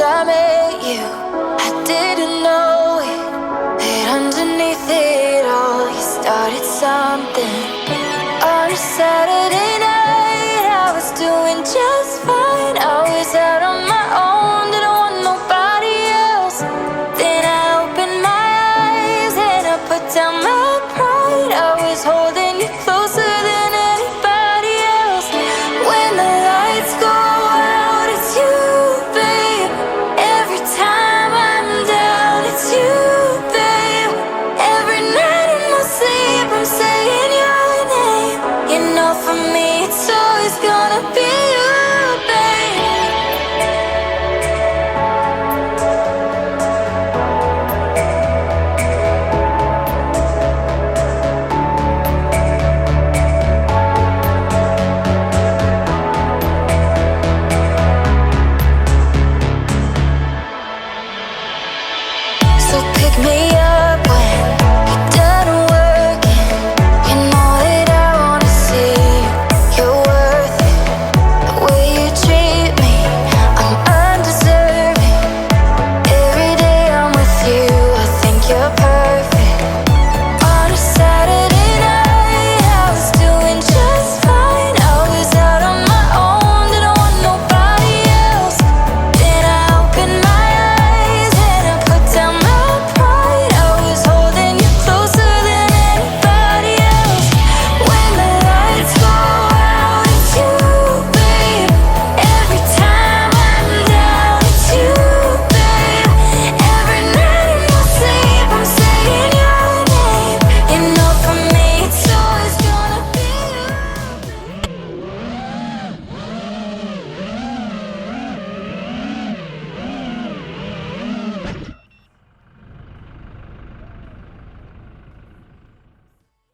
I met you, I didn't know it, that underneath it all you started something. On a Saturday night I was doing just fine. I was out on my own, didn't want nobody else. Then I opened my eyes and I put down my pride. I was holding you closer than anybody else. When the lights go out, it's you, babe. Every time I'm down, it's you, babe. Every night in my sleep, I'm saying your name. You know, for me, it's always gonna be you, babe. So pick me